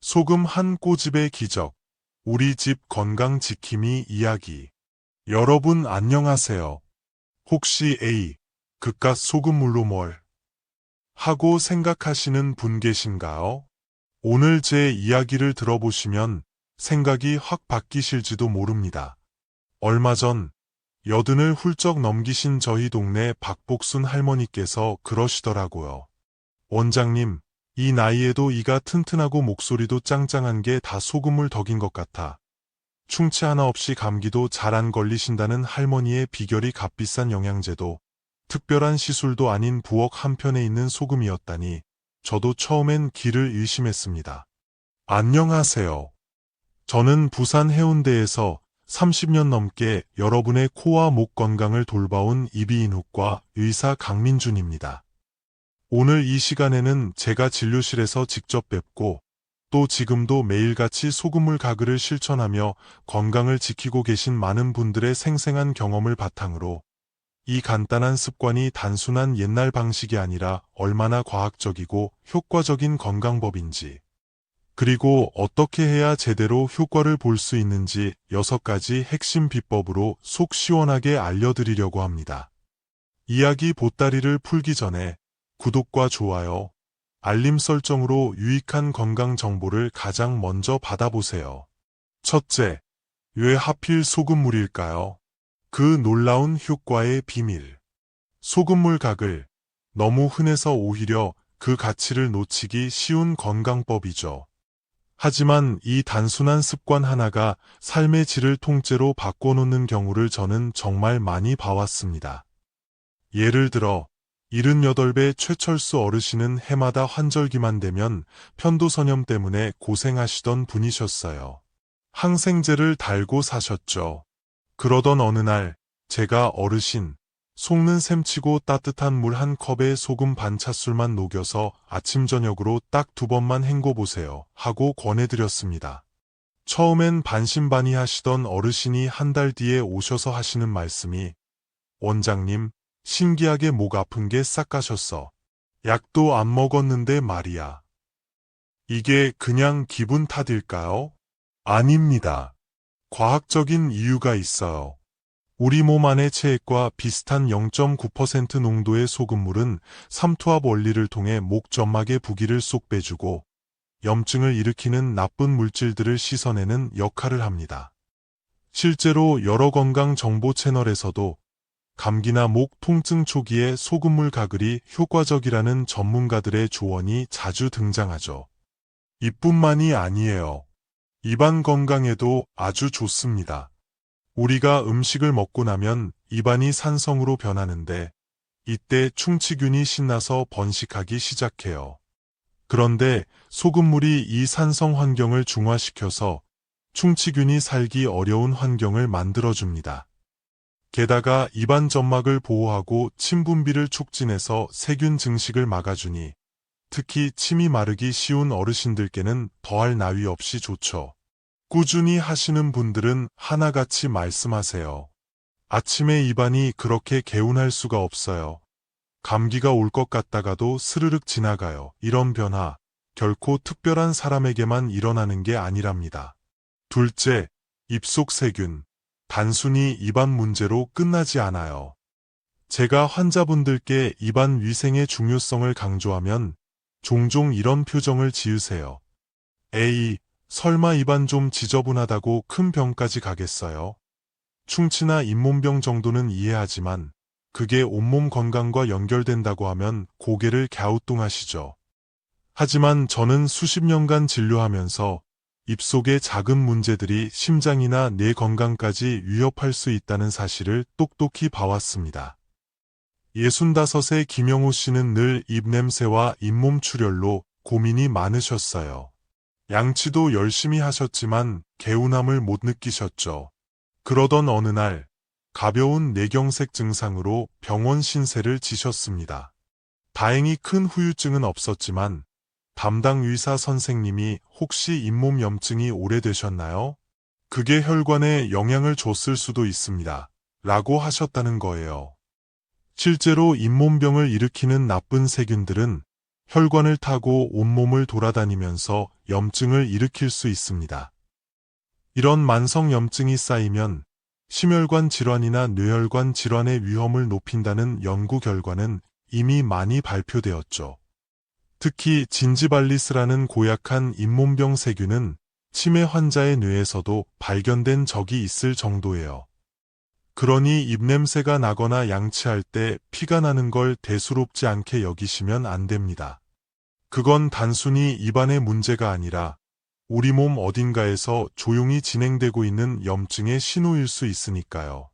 소금 한 꼬집의 기적. 우리 집 건강 지킴이 이야기. 여러분 안녕하세요. 혹시 그깟 소금물로 뭘 하고 생각하시는 분 계신가요? 오늘 제 이야기를 들어보시면 생각이 확 바뀌실지도 모릅니다. 얼마 전 여든을 훌쩍 넘기신 저희 동네 박복순 할머니께서 그러시더라고요. 원장님, 이 나이에도 이가 튼튼하고 목소리도 짱짱한 게 다 소금물 덕인 것 같아. 충치 하나 없이 감기도 잘 안 걸리신다는 할머니의 비결이 값비싼 영양제도 특별한 시술도 아닌 부엌 한편에 있는 소금이었다니 저도 처음엔 귀를 의심했습니다. 안녕하세요. 저는 부산 해운대에서 30년 넘게 여러분의 코와 목 건강을 돌봐온 이비인후과 의사 강민준입니다. 오늘 이 시간에는 제가 진료실에서 직접 뵙고 또 지금도 매일같이 소금물 가글을 실천하며 건강을 지키고 계신 많은 분들의 생생한 경험을 바탕으로 이 간단한 습관이 단순한 옛날 방식이 아니라 얼마나 과학적이고 효과적인 건강법인지, 그리고 어떻게 해야 제대로 효과를 볼 수 있는지 6가지 핵심 비법으로 속 시원하게 알려드리려고 합니다. 이야기 보따리를 풀기 전에 구독과 좋아요, 알림 설정으로 유익한 건강 정보를 가장 먼저 받아보세요. 첫째, 왜 하필 소금물일까요? 그 놀라운 효과의 비밀. 소금물 가글. 너무 흔해서 오히려 그 가치를 놓치기 쉬운 건강법이죠. 하지만 이 단순한 습관 하나가 삶의 질을 통째로 바꿔놓는 경우를 저는 정말 많이 봐왔습니다. 예를 들어 78배 최철수 어르신은 해마다 환절기만 되면 편도선염 때문에 고생하시던 분이셨어요. 항생제를 달고 사셨죠. 그러던 어느 날 제가 어르신, 속는 셈치고 따뜻한 물 한 컵에 소금 반 차술만 녹여서 아침 저녁으로 딱 2번만 헹궈보세요 하고 권해드렸습니다. 처음엔 반신반의하시던 어르신이 한 달 뒤에 오셔서 하시는 말씀이 원장님, 신기하게 목 아픈 게 싹 가셨어. 약도 안 먹었는데 말이야. 이게 그냥 기분 탓일까요? 아닙니다. 과학적인 이유가 있어요. 우리 몸 안의 체액과 비슷한 0.9% 농도의 소금물은 삼투압 원리를 통해 목 점막의 부기를 쏙 빼주고 염증을 일으키는 나쁜 물질들을 씻어내는 역할을 합니다. 실제로 여러 건강 정보 채널에서도 감기나 목 통증 초기에 소금물 가글이 효과적이라는 전문가들의 조언이 자주 등장하죠. 이뿐만이 아니에요. 입안 건강에도 아주 좋습니다. 우리가 음식을 먹고 나면 입안이 산성으로 변하는데 이때 충치균이 신나서 번식하기 시작해요. 그런데 소금물이 이 산성 환경을 중화시켜서 충치균이 살기 어려운 환경을 만들어줍니다. 게다가 입안 점막을 보호하고 침 분비를 촉진해서 세균 증식을 막아주니 특히 침이 마르기 쉬운 어르신들께는 더할 나위 없이 좋죠. 꾸준히 하시는 분들은 하나같이 말씀하세요. 아침에 입안이 그렇게 개운할 수가 없어요. 감기가 올 것 같다가도 스르륵 지나가요. 이런 변화, 결코 특별한 사람에게만 일어나는 게 아니랍니다. 둘째, 입속 세균. 단순히 입안 문제로 끝나지 않아요. 제가 환자분들께 입안 위생의 중요성을 강조하면 종종 이런 표정을 지으세요. 에이, 설마 입안 좀 지저분하다고 큰 병까지 가겠어요? 충치나 잇몸병 정도는 이해하지만 그게 온몸 건강과 연결된다고 하면 고개를 갸우뚱하시죠. 하지만 저는 수십 년간 진료하면서 입속의 작은 문제들이 심장이나 뇌 건강까지 위협할 수 있다는 사실을 똑똑히 봐왔습니다. 65의 김영호 씨는 늘 입냄새와 잇몸 출혈로 고민이 많으셨어요. 양치도 열심히 하셨지만 개운함을 못 느끼셨죠. 그러던 어느 날 가벼운 뇌경색 증상으로 병원 신세를 지셨습니다. 다행히 큰 후유증은 없었지만 담당 의사 선생님이 혹시 잇몸 염증이 오래되셨나요? 그게 혈관에 영향을 줬을 수도 있습니다. 라고 하셨다는 거예요. 실제로 잇몸병을 일으키는 나쁜 세균들은 혈관을 타고 온몸을 돌아다니면서 염증을 일으킬 수 있습니다. 이런 만성 염증이 쌓이면 심혈관 질환이나 뇌혈관 질환의 위험을 높인다는 연구 결과는 이미 많이 발표되었죠. 특히 진지발리스라는 고약한 잇몸병 세균은 치매 환자의 뇌에서도 발견된 적이 있을 정도예요. 그러니 입냄새가 나거나 양치할 때 피가 나는 걸 대수롭지 않게 여기시면 안 됩니다. 그건 단순히 입안의 문제가 아니라 우리 몸 어딘가에서 조용히 진행되고 있는 염증의 신호일 수 있으니까요.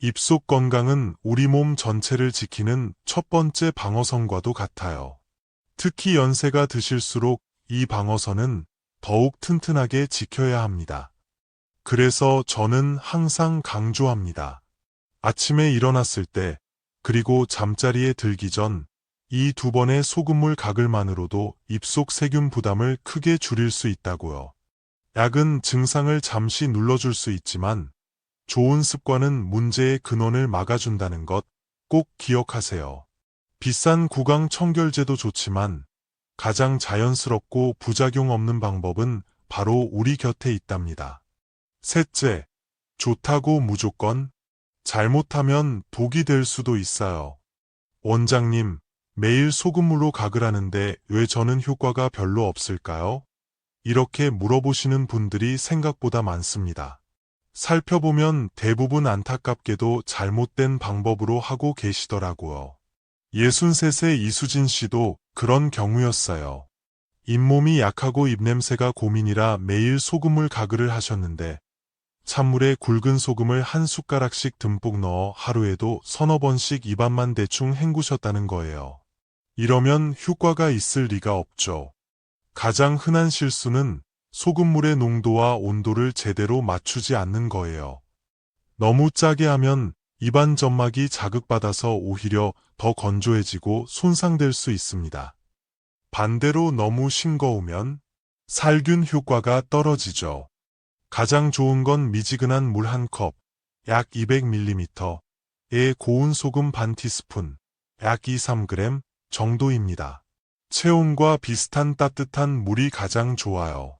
입속 건강은 우리 몸 전체를 지키는 첫 번째 방어선과도 같아요. 특히 연세가 드실수록 이 방어선은 더욱 튼튼하게 지켜야 합니다. 그래서 저는 항상 강조합니다. 아침에 일어났을 때, 그리고 잠자리에 들기 전, 이 2번의 소금물 가글만으로도 입속 세균 부담을 크게 줄일 수 있다고요. 약은 증상을 잠시 눌러줄 수 있지만 좋은 습관은 문제의 근원을 막아준다는 것 꼭 기억하세요. 비싼 구강 청결제도 좋지만 가장 자연스럽고 부작용 없는 방법은 바로 우리 곁에 있답니다. 셋째, 좋다고 무조건 잘못하면 독이 될 수도 있어요. 원장님, 매일 소금물로 가글 하는데 왜 저는 효과가 별로 없을까요? 이렇게 물어보시는 분들이 생각보다 많습니다. 살펴보면 대부분 안타깝게도 잘못된 방법으로 하고 계시더라고요. 63세 이수진 씨도 그런 경우였어요. 잇몸이 약하고 입냄새가 고민이라 매일 소금물 가글을 하셨는데 찬물에 굵은 소금을 한 숟가락씩 듬뿍 넣어 하루에도 서너 번씩 입안만 대충 헹구셨다는 거예요. 이러면 효과가 있을 리가 없죠. 가장 흔한 실수는 소금물의 농도와 온도를 제대로 맞추지 않는 거예요. 너무 짜게 하면 입안 점막이 자극받아서 오히려 더 건조해지고 손상될 수 있습니다. 반대로 너무 싱거우면 살균 효과가 떨어지죠. 가장 좋은 건 미지근한 물 한 컵, 약 200ml에 고운 소금 반 티스푼, 약 2-3g 정도입니다. 체온과 비슷한 따뜻한 물이 가장 좋아요.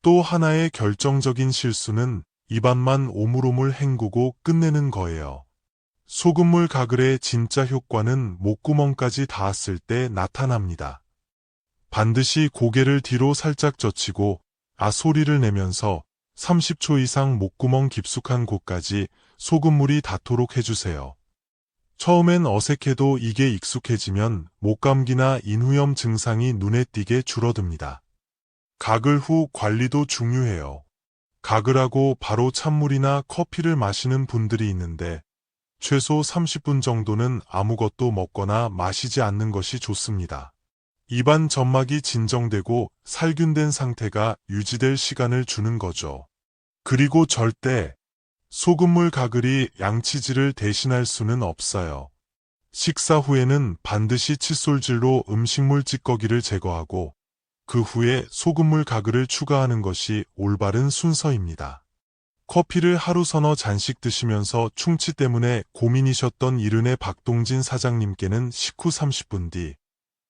또 하나의 결정적인 실수는 입안만 오물오물 헹구고 끝내는 거예요. 소금물 가글의 진짜 효과는 목구멍까지 닿았을 때 나타납니다. 반드시 고개를 뒤로 살짝 젖히고 아 소리를 내면서 30초 이상 목구멍 깊숙한 곳까지 소금물이 닿도록 해주세요. 처음엔 어색해도 이게 익숙해지면 목감기나 인후염 증상이 눈에 띄게 줄어듭니다. 가글 후 관리도 중요해요. 가글하고 바로 찬물이나 커피를 마시는 분들이 있는데 최소 30분 정도는 아무것도 먹거나 마시지 않는 것이 좋습니다. 입안 점막이 진정되고 살균된 상태가 유지될 시간을 주는 거죠. 그리고 절대 소금물 가글이 양치질을 대신할 수는 없어요. 식사 후에는 반드시 칫솔질로 음식물 찌꺼기를 제거하고 그 후에 소금물 가글을 추가하는 것이 올바른 순서입니다. 커피를 하루 서너 잔씩 드시면서 충치 때문에 고민이셨던 이른의 박동진 사장님께는 식후 30분 뒤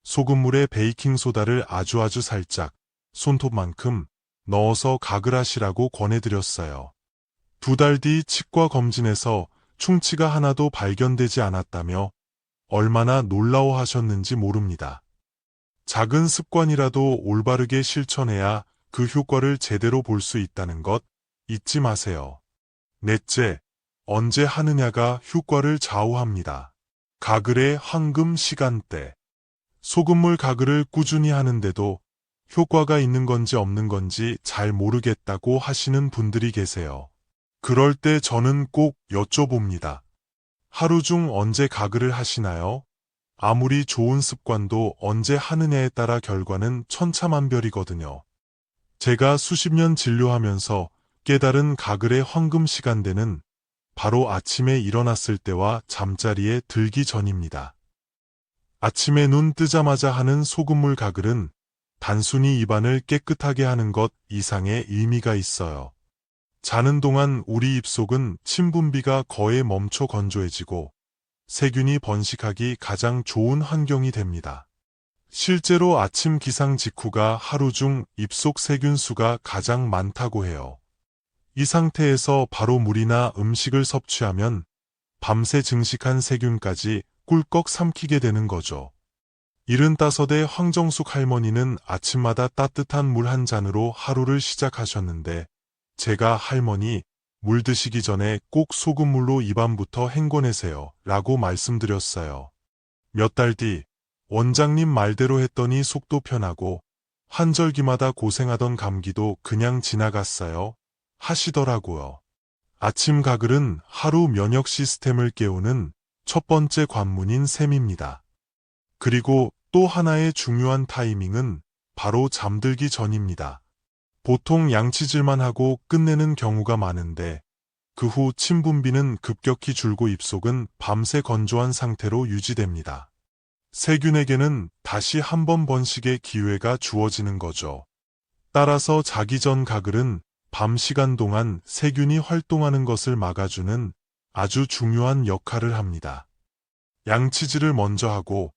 소금물에 베이킹소다를 아주 살짝 손톱만큼 넣어서 가글하시라고 권해드렸어요. 2달 뒤 치과 검진에서 충치가 하나도 발견되지 않았다며 얼마나 놀라워하셨는지 모릅니다. 작은 습관이라도 올바르게 실천해야 그 효과를 제대로 볼 수 있다는 것 잊지 마세요. 넷째, 언제 하느냐가 효과를 좌우합니다. 가글의 황금 시간대. 소금물 가글을 꾸준히 하는데도 효과가 있는 건지 없는 건지 잘 모르겠다고 하시는 분들이 계세요. 그럴 때 저는 꼭 여쭤봅니다. 하루 중 언제 가글을 하시나요? 아무리 좋은 습관도 언제 하느냐에 따라 결과는 천차만별이거든요. 제가 수십 년 진료하면서 깨달은 가글의 황금 시간대는 바로 아침에 일어났을 때와 잠자리에 들기 전입니다. 아침에 눈 뜨자마자 하는 소금물 가글은 단순히 입안을 깨끗하게 하는 것 이상의 의미가 있어요. 자는 동안 우리 입속은 침 분비가 거의 멈춰 건조해지고 세균이 번식하기 가장 좋은 환경이 됩니다. 실제로 아침 기상 직후가 하루 중 입속 세균 수가 가장 많다고 해요. 이 상태에서 바로 물이나 음식을 섭취하면 밤새 증식한 세균까지 꿀꺽 삼키게 되는 거죠. 75의 황정숙 할머니는 아침마다 따뜻한 물 한 잔으로 하루를 시작하셨는데 제가 할머니 물 드시기 전에 꼭 소금물로 입안부터 헹궈내세요 라고 말씀드렸어요. 몇 달 뒤 원장님 말대로 했더니 속도 편하고 환절기마다 고생하던 감기도 그냥 지나갔어요 하시더라고요. 아침 가글은 하루 면역 시스템을 깨우는 첫 번째 관문인 셈입니다. 그리고 또 하나의 중요한 타이밍은 바로 잠들기 전입니다. 보통 양치질만 하고 끝내는 경우가 많은데 그 후 침 분비는 급격히 줄고 입속은 밤새 건조한 상태로 유지됩니다. 세균에게는 다시 한 번 번식의 기회가 주어지는 거죠. 따라서 자기 전 가글은 밤 시간 동안 세균이 활동하는 것을 막아주는 아주 중요한 역할을 합니다. 양치질을 먼저 하고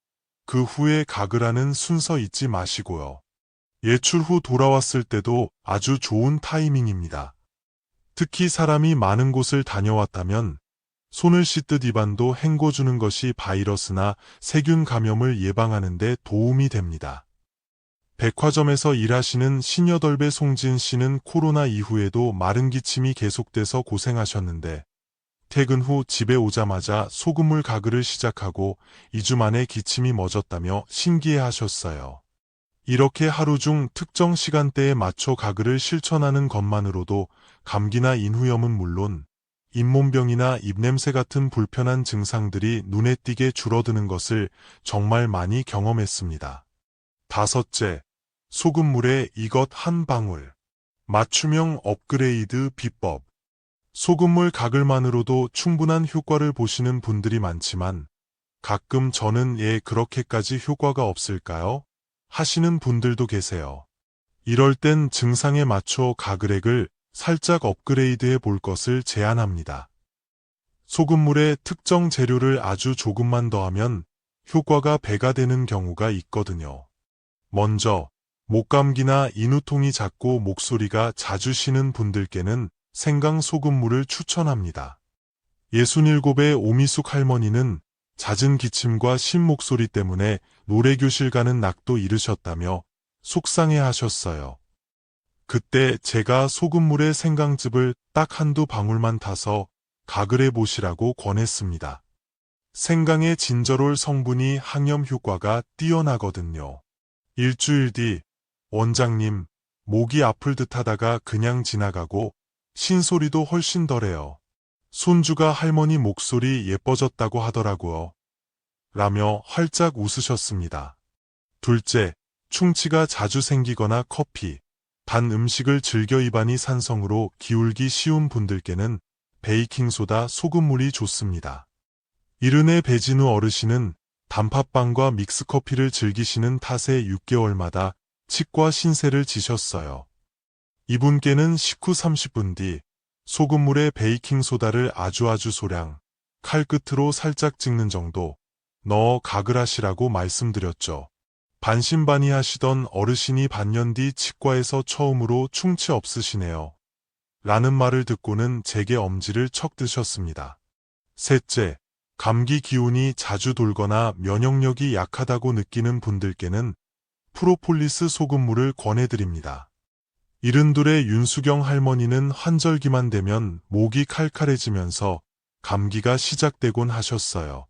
그 후에 가글하는 순서 잊지 마시고요. 예출 후 돌아왔을 때도 아주 좋은 타이밍입니다. 특히 사람이 많은 곳을 다녀왔다면 손을 씻듯 입안도 헹궈주는 것이 바이러스나 세균 감염을 예방하는 데 도움이 됩니다. 백화점에서 일하시는 신여덟배 송진 씨는 코로나 이후에도 마른 기침이 계속돼서 고생하셨는데 퇴근 후 집에 오자마자 소금물 가글을 시작하고 2주 만에 기침이 멎었다며 신기해하셨어요. 이렇게 하루 중 특정 시간대에 맞춰 가글을 실천하는 것만으로도 감기나 인후염은 물론 잇몸병이나 입냄새 같은 불편한 증상들이 눈에 띄게 줄어드는 것을 정말 많이 경험했습니다. 다섯째, 소금물에 이것 한 방울. 맞춤형 업그레이드 비법. 소금물 가글만으로도 충분한 효과를 보시는 분들이 많지만 가끔 저는 그렇게까지 효과가 없을까요? 하시는 분들도 계세요. 이럴 땐 증상에 맞춰 가글액을 살짝 업그레이드해 볼 것을 제안합니다. 소금물에 특정 재료를 아주 조금만 더하면 효과가 배가 되는 경우가 있거든요. 먼저 목감기나 인후통이 잦고 목소리가 자주 쉬는 분들께는 생강 소금물을 추천합니다. 67의 오미숙 할머니는 잦은 기침과 쉰 목소리 때문에 노래교실 가는 낙도 잃으셨다며 속상해 하셨어요. 그때 제가 소금물에 생강즙을 딱 한두 방울만 타서 가글해 보시라고 권했습니다. 생강의 진저롤 성분이 항염 효과가 뛰어나거든요. 일주일 뒤 원장님 목이 아플 듯 하다가 그냥 지나가고 신소리도 훨씬 덜해요. 손주가 할머니 목소리 예뻐졌다고 하더라고요. 라며 활짝 웃으셨습니다. 둘째, 충치가 자주 생기거나 커피, 단 음식을 즐겨 입안이 산성으로 기울기 쉬운 분들께는 베이킹소다 소금물이 좋습니다. 이른의 배진우 어르신은 단팥빵과 믹스커피를 즐기시는 탓에 6개월마다 치과 신세를 지셨어요. 이분께는 식후 30분 뒤 소금물에 베이킹소다를 아주 소량, 칼끝으로 살짝 찍는 정도 넣어 가글하시라고 말씀드렸죠. 반신반의하시던 어르신이 반년 뒤 치과에서 처음으로 충치 없으시네요. 라는 말을 듣고는 제게 엄지를 척 드셨습니다. 셋째, 감기 기운이 자주 돌거나 면역력이 약하다고 느끼는 분들께는 프로폴리스 소금물을 권해드립니다. 72의 윤수경 할머니는 환절기만 되면 목이 칼칼해지면서 감기가 시작되곤 하셨어요.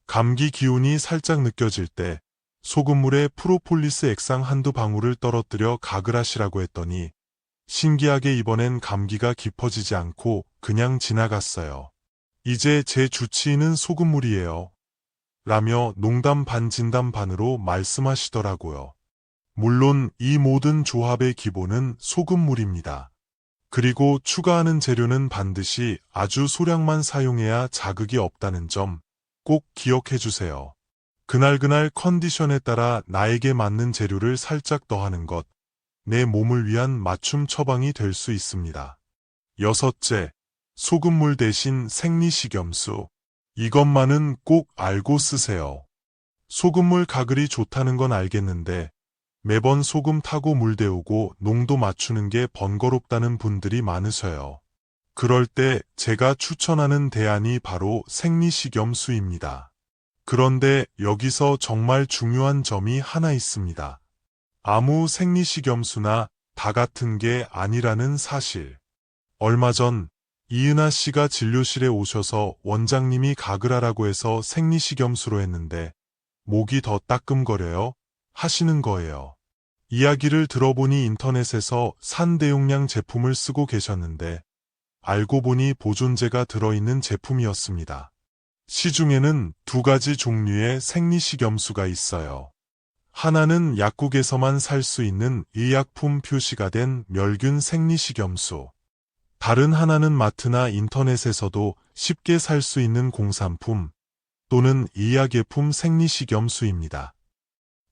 감기 기운이 살짝 느껴질 때 소금물에 프로폴리스 액상 한두 방울을 떨어뜨려 가글하시라고 했더니 신기하게 이번엔 감기가 깊어지지 않고 그냥 지나갔어요. 이제 제 주치의는 소금물이에요. 라며 농담 반 진담 반으로 말씀하시더라고요. 물론 이 모든 조합의 기본은 소금물입니다. 그리고 추가하는 재료는 반드시 아주 소량만 사용해야 자극이 없다는 점 꼭 기억해 주세요. 그날 컨디션에 따라 나에게 맞는 재료를 살짝 더하는 것, 내 몸을 위한 맞춤 처방이 될 수 있습니다. 여섯째, 소금물 대신 생리식염수. 이것만은 꼭 알고 쓰세요. 소금물 가글이 좋다는 건 알겠는데 매번 소금 타고 물 데우고 농도 맞추는 게 번거롭다는 분들이 많으셔요. 그럴 때 제가 추천하는 대안이 바로 생리식염수입니다. 그런데 여기서 정말 중요한 점이 하나 있습니다. 아무 생리식염수나 다 같은 게 아니라는 사실. 얼마 전 이은하 씨가 진료실에 오셔서 원장님이 가글하라고 해서 생리식염수로 했는데 목이 더 따끔거려요 하시는 거예요. 이야기를 들어보니 인터넷에서 산대용량 제품을 쓰고 계셨는데 알고 보니 보존제가 들어있는 제품이었습니다. 시중에는 두 가지 종류의 생리식염수가 있어요. 하나는 약국에서만 살 수 있는 의약품 표시가 된 멸균 생리식염수. 다른 하나는 마트나 인터넷에서도 쉽게 살 수 있는 공산품 또는 의약예품 생리식염수입니다.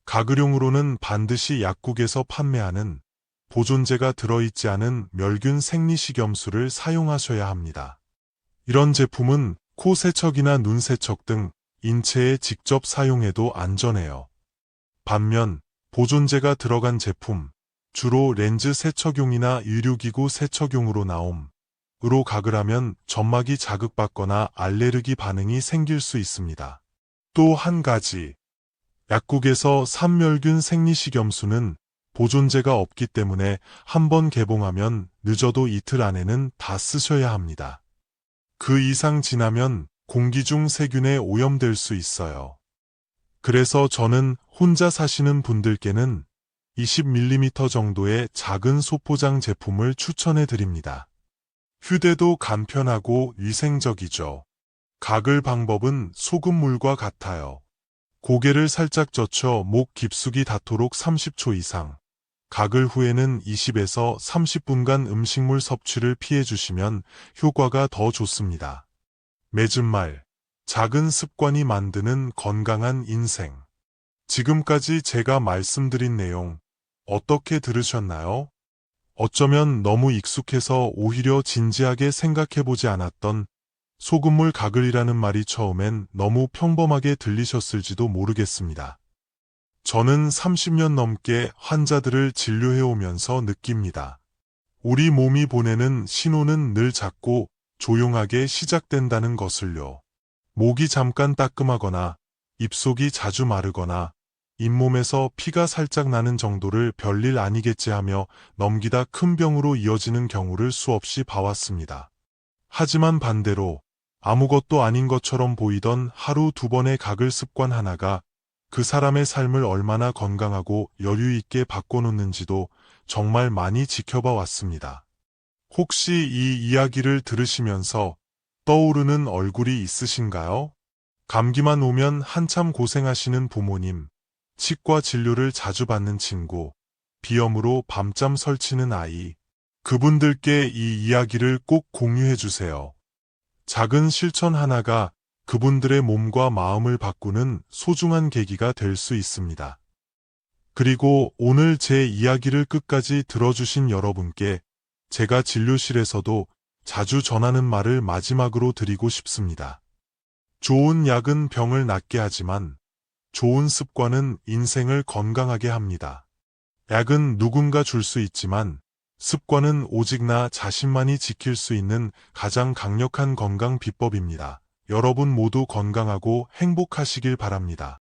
가글용으로는 반드시 약국에서 판매하는 보존제가 들어있지 않은 멸균 생리식염수를 사용하셔야 합니다. 이런 제품은 코 세척이나 눈 세척 등 인체에 직접 사용해도 안전해요. 반면 보존제가 들어간 제품, 주로 렌즈 세척용이나 의료기구 세척용으로 나옴으로 가글하면 점막이 자극받거나 알레르기 반응이 생길 수 있습니다. 또 한 가지, 약국에서 산멸균 생리식염수는 보존제가 없기 때문에 한번 개봉하면 늦어도 이틀 안에는 다 쓰셔야 합니다. 그 이상 지나면 공기 중 세균에 오염될 수 있어요. 그래서 저는 혼자 사시는 분들께는 20mm 정도의 작은 소포장 제품을 추천해 드립니다. 휴대도 간편하고 위생적이죠. 가글 방법은 소금물과 같아요. 고개를 살짝 젖혀 목 깊숙이 닿도록 30초 이상, 가글 후에는 20에서 30분간 음식물 섭취를 피해 주시면 효과가 더 좋습니다. 맺은 말, 작은 습관이 만드는 건강한 인생. 지금까지 제가 말씀드린 내용 어떻게 들으셨나요? 어쩌면 너무 익숙해서 오히려 진지하게 생각해보지 않았던 소금물 가글이라는 말이 처음엔 너무 평범하게 들리셨을지도 모르겠습니다. 저는 30년 넘게 환자들을 진료해오면서 느낍니다. 우리 몸이 보내는 신호는 늘 작고 조용하게 시작된다는 것을요. 목이 잠깐 따끔하거나 입속이 자주 마르거나 잇몸에서 피가 살짝 나는 정도를 별일 아니겠지 하며 넘기다 큰 병으로 이어지는 경우를 수없이 봐왔습니다. 하지만 반대로 아무것도 아닌 것처럼 보이던 하루 두 번의 가글 습관 하나가 그 사람의 삶을 얼마나 건강하고 여유 있게 바꿔놓는지도 정말 많이 지켜봐 왔습니다. 혹시 이 이야기를 들으시면서 떠오르는 얼굴이 있으신가요? 감기만 오면 한참 고생하시는 부모님, 치과 진료를 자주 받는 친구, 비염으로 밤잠 설치는 아이, 그분들께 이 이야기를 꼭 공유해 주세요. 작은 실천 하나가 그분들의 몸과 마음을 바꾸는 소중한 계기가 될 수 있습니다. 그리고 오늘 제 이야기를 끝까지 들어주신 여러분께 제가 진료실에서도 자주 전하는 말을 마지막으로 드리고 싶습니다. 좋은 약은 병을 낫게 하지만 좋은 습관은 인생을 건강하게 합니다. 약은 누군가 줄 수 있지만 습관은 오직 나 자신만이 지킬 수 있는 가장 강력한 건강 비법입니다. 여러분 모두 건강하고 행복하시길 바랍니다.